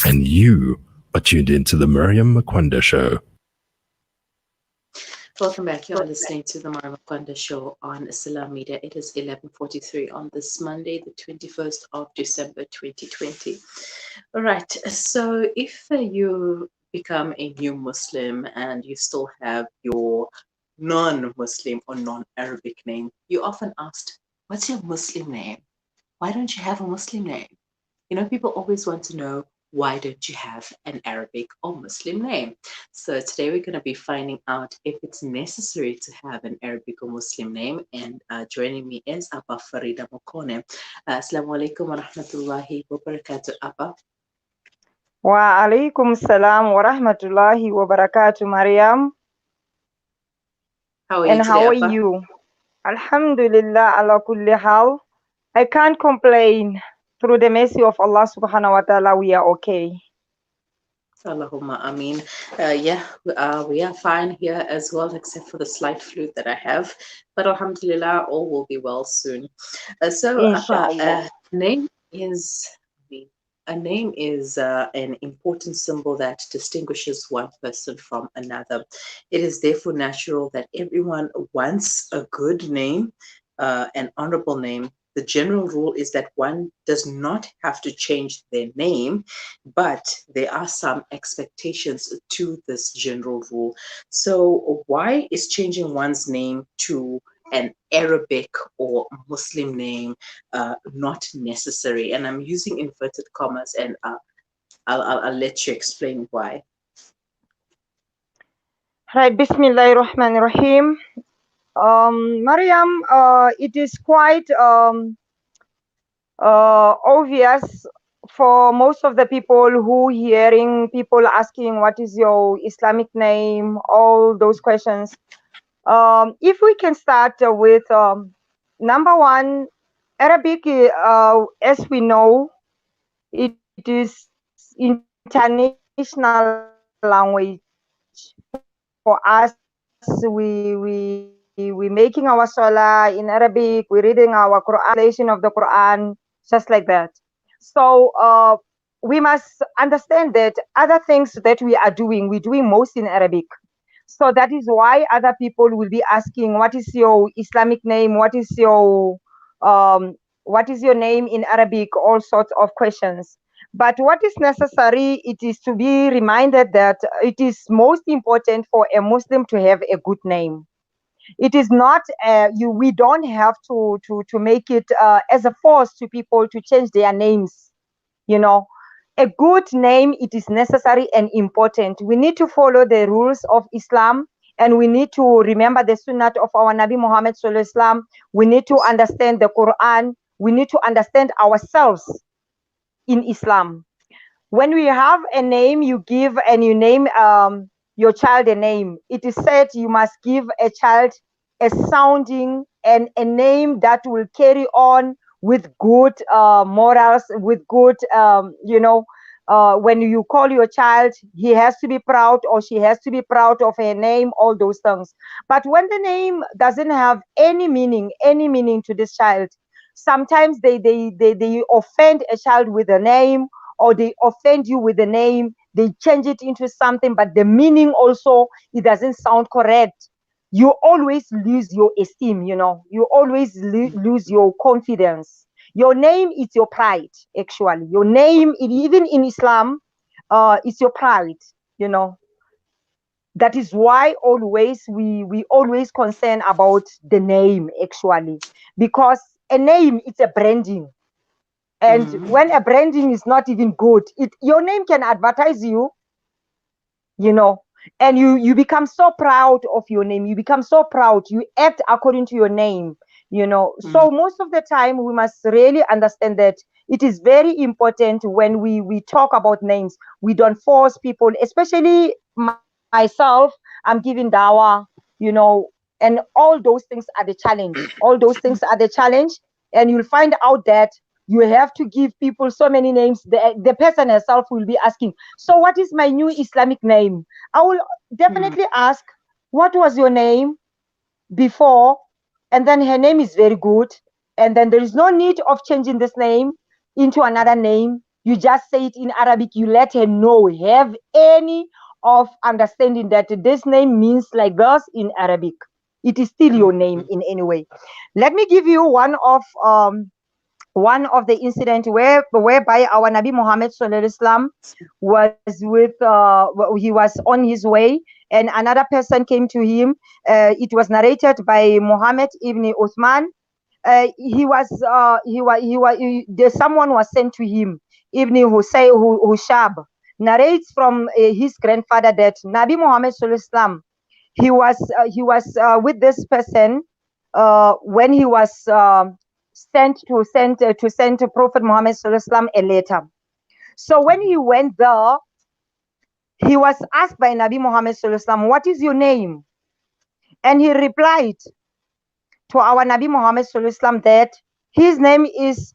And you are tuned into the Miriam Makunda Show. Welcome back. You're listening to the Marva Kwanda Show on Salam Media. It is 11:43 on this Monday, the 21st of December, 2020. All right. So if you become a new Muslim and you still have your non-Muslim or non-Arabic name, you often asked, what's your Muslim name? Why don't you have a Muslim name? You know, people always want to know, why don't you have an Arabic or Muslim name? So today we're going to be finding out if it's necessary to have an Arabic or Muslim name. And joining me is Abba Farida Mokone. Assalamu alaikum wa rahmatullahi wa barakatuh, Abba. Wa alaikum salam wa rahmatullahi wa barakatuh, Mariam. How are you today, how are Abba? you? Alhamdulillah ala kulli hal. I can't complain. Through the mercy of Allah subhanahu wa ta'ala, we are okay. Allahumma ameen. We are fine here as well, except for the slight flu that I have. But alhamdulillah, all will be well soon. Inshallah. A name is an important symbol that distinguishes one person from another. It is therefore natural that everyone wants a good name, an honorable name. The general rule is that one does not have to change their name, but there are some expectations to this general rule. So why is changing one's name to an Arabic or Muslim name not necessary? And I'm using inverted commas, and I'll let you explain why. Right, Bismillahirrahmanirrahim. Mariam, it is quite obvious for most of the people who hearing people asking what is your Islamic name, all those questions. If we can start with number one, Arabic, as we know, it is international language. For us, we making our salah in Arabic, we're reading our Quran, translation of the Quran, just like that. So we must understand that other things that we are doing, we're doing most in Arabic. So that is why other people will be asking, what is your Islamic name? What is your name in Arabic? All sorts of questions. But what is necessary, it is to be reminded that it is most important for a Muslim to have a good name. It is not we don't have to make it as a force to people to change their names. You know, a good name, it is necessary and important. We need to follow the rules of Islam, and we need to remember the sunnah of our Nabi Muhammad sallallahu alaihi wasallam. We need to understand the Quran. We need to understand ourselves in Islam. When we have a name, you give and you name your child a name. It is said you must give a child a sounding and a name that will carry on with good morals, with good, when you call your child, he has to be proud or she has to be proud of her name, all those things. But when the name doesn't have any meaning to this child, sometimes they offend a child with a name, or they offend you with a name, they change it into something, but the meaning also, it doesn't sound correct. You always lose your esteem, you always lose your confidence. Your name is your pride, actually. Your name, even in Islam, is your pride, That is why always we always concern about the name, actually, because a name, it's a branding. And when a branding is not even good, your name can advertise you, and you become so proud of your name. You become so proud. You act according to your name, So most of the time, we must really understand that it is very important when we talk about names. We don't force people, especially myself. I'm giving dawah, and all those things are the challenge. All those things are the challenge. And you'll find out that you have to give people so many names. The person herself will be asking, so what is my new Islamic name? I will definitely ask, what was your name before? And then her name is very good. And then there is no need of changing this name into another name. You just say it in Arabic. You let her know. Have any of understanding that this name means like this in Arabic. It is still your name in any way. Let me give you one of the incident whereby our Nabi Muhammad Sallallahu Alaihi Wasallam was he was on his way, and another person came to him. It was narrated by Muhammad ibn Uthman. Someone was sent to him. Ibn Hushab narrates from his grandfather that Nabi Muhammad Sallallahu Alaihi Wasallam, he was with this person when he was sent to Prophet Muhammad Sallallahu Alaihi Wasallam a letter. So when he went there, he was asked by Nabi Muhammad Sallallahu Alaihi Wasallam, "What is your name?" And he replied to our Nabi Muhammad Sallallahu Alaihi Wasallam that his name is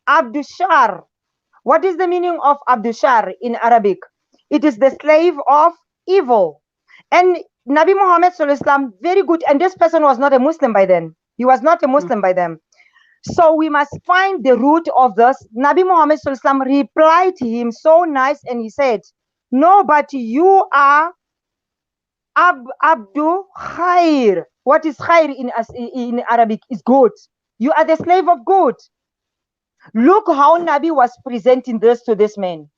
Abdushar. What is the meaning of Abdushar in Arabic? It is the slave of evil. And Nabi Muhammad Sallallahu Alaihi Wasallam, very good. And this person was not a Muslim by then. He was not a Muslim by then. So we must find the root of this. Nabi Muhammad Sallallahu Alaihi Wasallam replied to him so nice, and he said, "No, but you are Abdu Khair." What is Khair in Arabic? Is good. You are the slave of good. Look how Nabi was presenting this to this man.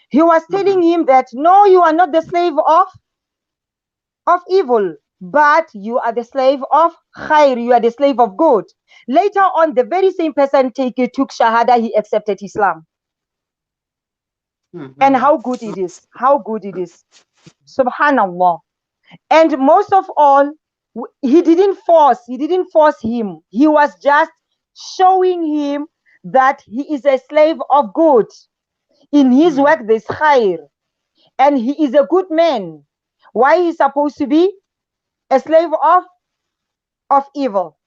He was telling him that, no, you are not the slave of evil, but you are the slave of khair, you are the slave of good. Later on, the very same person took Shahada, he accepted Islam. And how good it is, how good it is. Subhanallah. And most of all, he didn't force him. He was just showing him that he is a slave of good. In his work, there's khair. And he is a good man. Why he's supposed to be a slave of evil?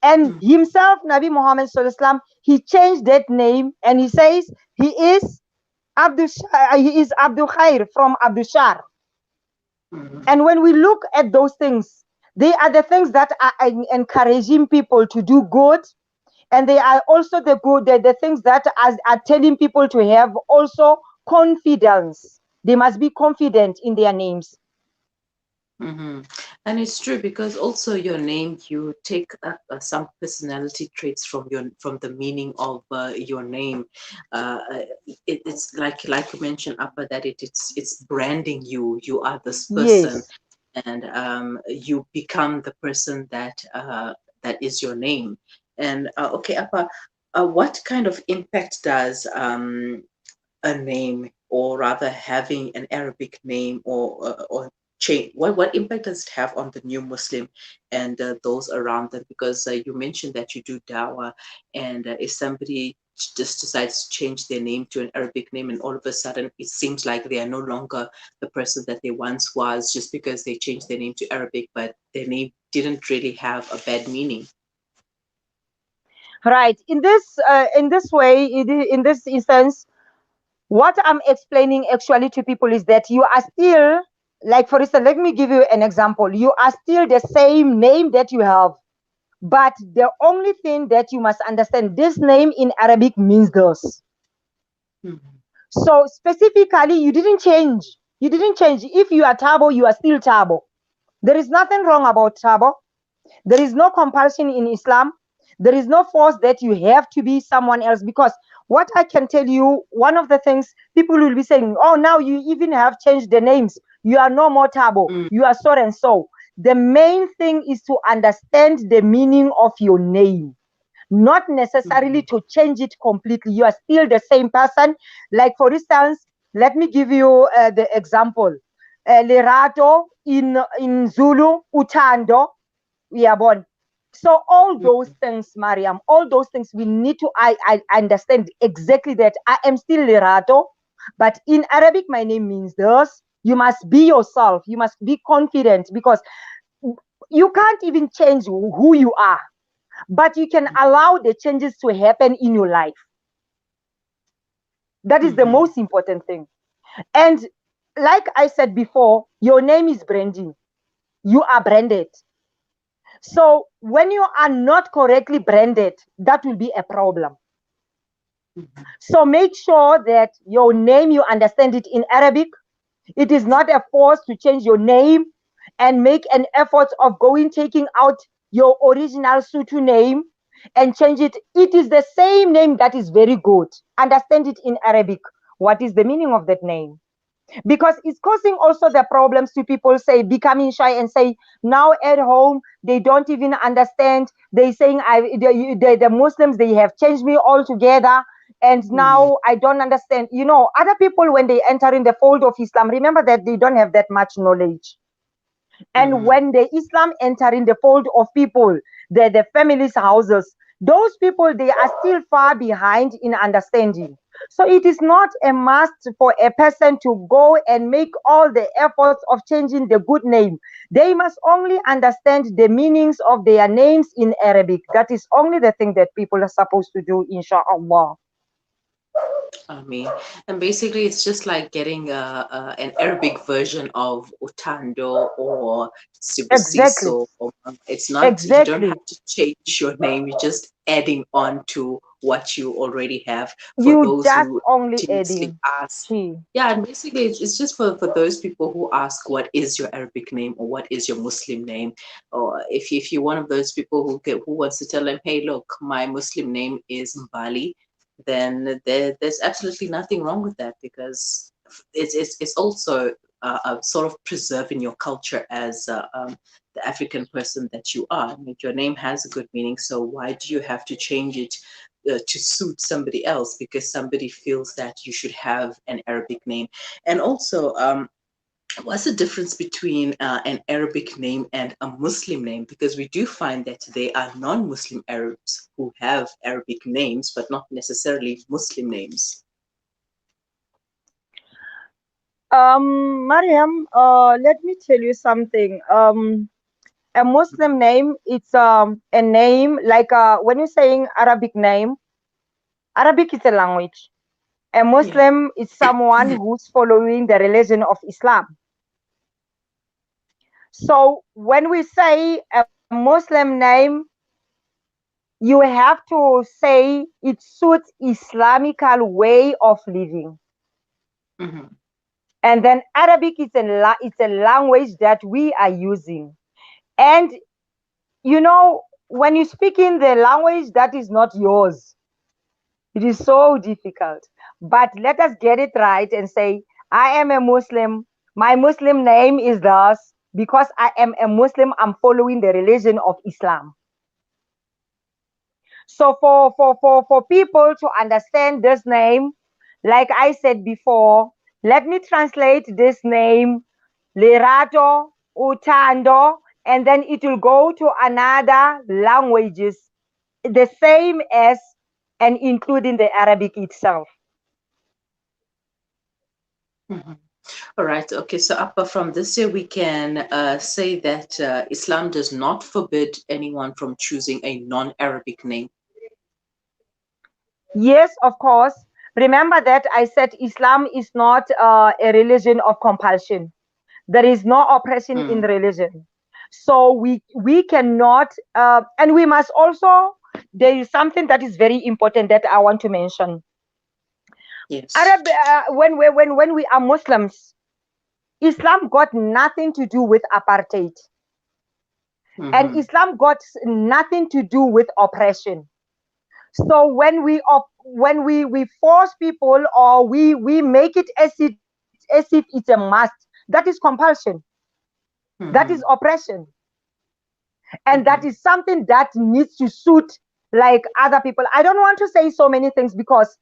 And himself, Nabi Muhammad Sallallahu Alaihi Wasallam, he changed that name, and he says he is Abdul Khair from Abdushar. And when we look at those things, they are the things that are encouraging people to do good, and they are also the things that are telling people to have also confidence. They must be confident in their names. And it's true, because also your name, you take some personality traits from the meaning of your name. It's like you mentioned, Appa, that it's branding you. You are this person, yes. And you become the person that is your name. And okay, Appa, what kind of impact does a name, or rather having an Arabic name or change, what impact does it have on the new Muslim and those around them? Because you mentioned that you do dawah, and if somebody just decides to change their name to an Arabic name, and all of a sudden it seems like they are no longer the person that they once was, just because they changed their name to Arabic, but their name didn't really have a bad meaning. Right. In this way, in this instance, what I'm explaining actually to people is that you are still, like, for instance, let me give you an example. You are still the same name that you have, but the only thing that you must understand, this name in Arabic means this. So specifically, you didn't change. You didn't change. If you are Tabo, you are still Tabo. There is nothing wrong about Tabo. There is no compulsion in Islam. There is no force that you have to be someone else, because what I can tell you, one of the things people will be saying, oh, now you even have changed the names. You are no more Tabo. You are so and so. The main thing is to understand the meaning of your name, not necessarily to change it completely. You are still the same person. Like, for instance, let me give you the example. Lerato in Zulu, Utando, we are born. So all those things, Mariam, all those things, we need to I understand exactly that I am still Lerato, but in Arabic my name means this. You must be yourself. You must be confident, because you can't even change who you are, but you can allow the changes to happen in your life. That is the most important thing. And like I said before, your name is branding. You are branded. So when you are not correctly branded, that will be a problem. So make sure that your name, you understand it in Arabic. It is not a force to change your name and make an effort of taking out your original Sutu name and change it. It is the same name that is very good. Understand it in Arabic. What is the meaning of that name? Because it's causing also the problems to people say becoming shy and say now at home they don't even understand. They saying the Muslims, they have changed me altogether, and now I don't understand. Other people, when they enter in the fold of Islam, remember that they don't have that much knowledge. And when the Islam enter in the fold of people, the families' houses, those people, they are still far behind in understanding. So it is not a must for a person to go and make all the efforts of changing the good name. They must only understand the meanings of their names in Arabic. That is only the thing that people are supposed to do, inshallah. I mean, and basically, it's just like getting an Arabic version of Utando or Exactly. Sibusiso. It's not, you don't Exactly. have to change your name, you're just adding on to what you already have for You those just who only continuously adding ask. she. Yeah, and basically, it's just for those people who ask, what is your Arabic name or what is your Muslim name? Or if you're one of those people who wants to tell them, hey, look, my Muslim name is Mbali, then there's absolutely nothing wrong with that, because it's also sort of preserving your culture as the African person that you are. I mean, your name has a good meaning, so why do you have to change it to suit somebody else because somebody feels that you should have an Arabic name? And also, what's the difference between an Arabic name and a Muslim name? Because we do find that there are non-Muslim Arabs who have Arabic names, but not necessarily Muslim names. Mariam, let me tell you something. A Muslim name, it's a name like when you're saying Arabic name, Arabic is a language. A Yeah. Muslim is someone who's following the religion of Islam. So when we say a Muslim name, you have to say it suits Islamical way of living. Mm-hmm. And then Arabic is it's a language that we are using. And when you speak in the language that is not yours, it is so difficult. But let us get it right and say, I am a Muslim. My Muslim name is thus. Because I am a Muslim, I'm following the religion of Islam. So for people to understand this name, like I said before, let me translate this name, Lerato, Utando, and then it will go to another languages, the same as and including the Arabic itself. Mm-hmm. All right. Okay. So, apart from this year, we can say that Islam does not forbid anyone from choosing a non-Arabic name. Yes, of course. Remember that I said Islam is not a religion of compulsion. There is no oppression in Mm. religion. So we cannot, and we must also. There is something that is very important that I want to mention. Yes. When we are Muslims, Islam got nothing to do with apartheid, and Mm-hmm. Islam got nothing to do with oppression. So when we force people, or we make it as if it's a must, that is compulsion. That is Mm-hmm. oppression, and that Mm-hmm. is something that needs to suit like other people. I don't want to say so many things because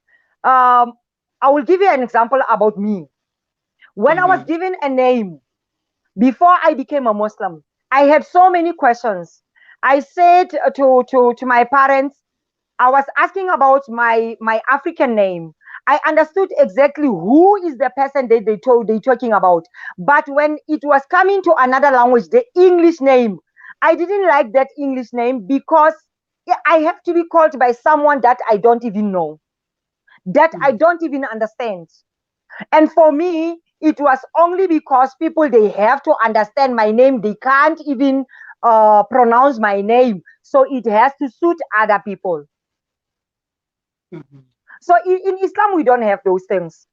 um, I will give you an example about me. When I was Mm-hmm. given a name before I became a Muslim, I had so many questions. I said to my parents, I was asking about my African name. I understood exactly who is the person that they talking about. But when it was coming to another language, the English name, I didn't like that English name because I have to be called by someone that I don't even know, that I don't even understand. And for me, it was only because people, they have to understand my name. They can't even pronounce my name. So it has to suit other people. Mm-hmm. So in Islam, we don't have those things.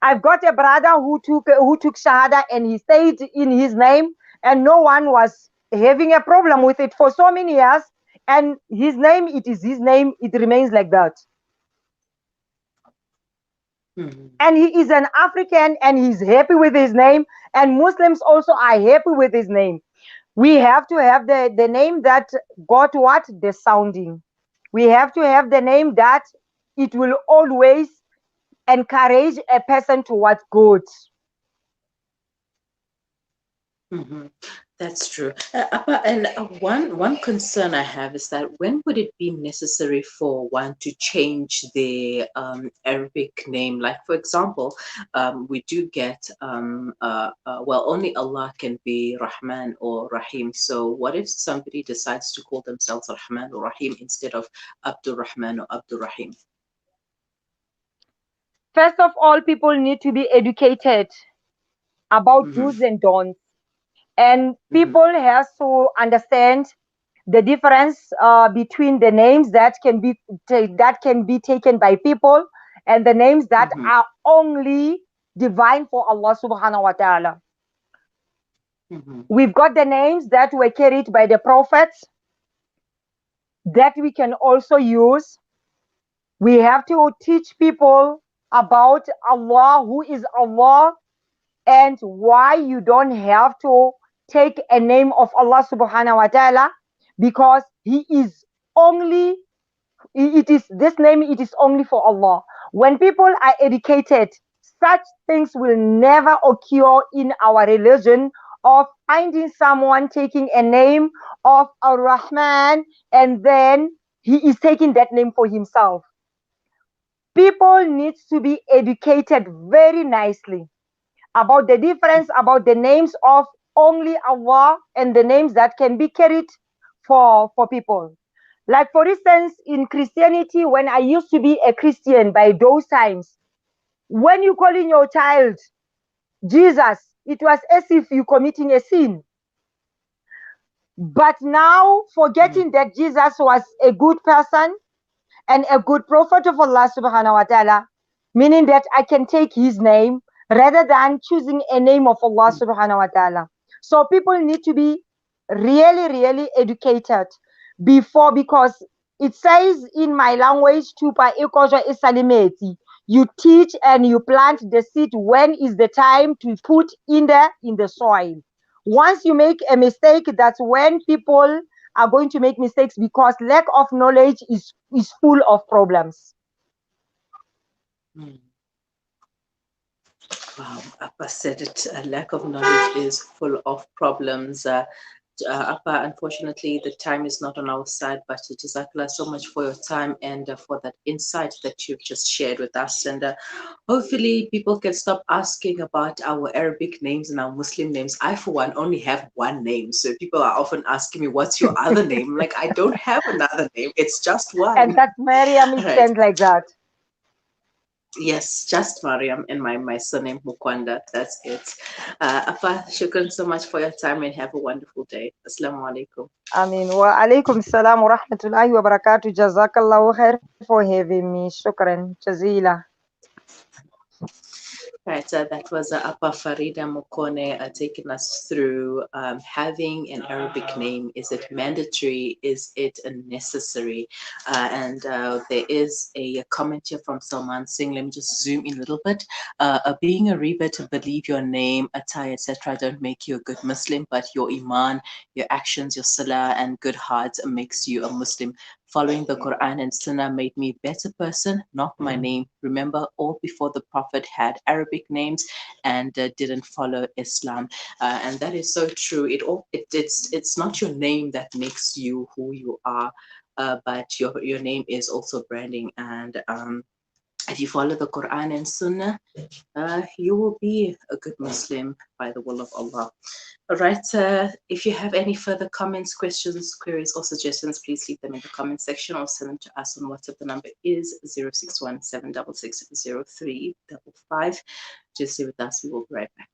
I've got a brother who took Shahada and he stayed in his name, and no one was having a problem with it for so many years. And his name, it is his name, it remains like that. And he is an African and he's happy with his name, and Muslims also are happy with his name. We have to have the name that got what? The sounding. We have to have the name that it will always encourage a person towards good. That's true. And one concern I have is that when would it be necessary for one to change their Arabic name? Like, for example, we do get well, only Allah can be Rahman or Rahim. So, what if somebody decides to call themselves Rahman or Rahim instead of Abdul Rahman or Abdul Rahim? First of all, people need to be educated about do's and don'ts. And people have to understand the difference between the names that can be taken by people and the names that are only divine for Allah subhanahu wa ta'ala. We've got the names that were carried by the prophets that we can also use. We have to teach people about Allah, who is Allah, and why you don't have to take a name of Allah subhanahu wa ta'ala, because he is only, it is this name, it is only for Allah. When people are educated, such things will never occur in our religion of finding someone taking a name of Ar-Rahman and then he is taking that name for himself. People need to be educated very nicely about the difference about the names of only Allah and the names that can be carried for people. Like, for instance, in Christianity, when I used to be a Christian by those times, when you calling your child Jesus, it was as if you committing a sin. But now, forgetting that Jesus was a good person and a good prophet of Allah subhanahu wa ta'ala, meaning that I can take his name rather than choosing a name of Allah subhanahu wa ta'ala. So people need to be really, really educated before, because it says in my language, tupa ikoja isalimeti. You teach and you plant the seed when is the time to put in the soil. Once you make a mistake, that's when people are going to make mistakes, because lack of knowledge is full of problems. Wow, Appa said it. A lack of knowledge is full of problems. Appa, unfortunately, the time is not on our side, but Jazakallah so much for your time and for that insight that you've just shared with us. And hopefully people can stop asking about our Arabic names and our Muslim names. I, for one, only have one name. So people are often asking me, what's your other name? Like, I don't have another name. It's just one. And that's Maryam, it stands like that. Yes, just Mariam and my surname Mukwanda. That's it. Appa, shukran so much for your time and have a wonderful day. Assalamu alaikum. Wa alaikum salam wa rahmatullahi wa barakatuh. Jazakallahu khair for having me. Shukran. Jazila. Right, that was Appa Farida Mokone taking us through having an Arabic name. Is it mandatory? Is it necessary? And there is a comment here from Salman Singh. Let me just zoom in a little bit. Being a revert to believe your name, attire, etc., don't make you a good Muslim, but your iman, your actions, your salah, and good heart makes you a Muslim. Following the Quran and Sunnah made me a better person, not my name. Remember, all before the Prophet had Arabic names and didn't follow Islam. And that is so true. It's not your name that makes you who you are, but your name is also branding. And if you follow the Quran and Sunnah, you will be a good Muslim by the will of Allah. All right. If you have any further comments, questions, queries, or suggestions, please leave them in the comment section or send them to us on WhatsApp. The number is 061 766 0355. Just stay with us. We will be right back.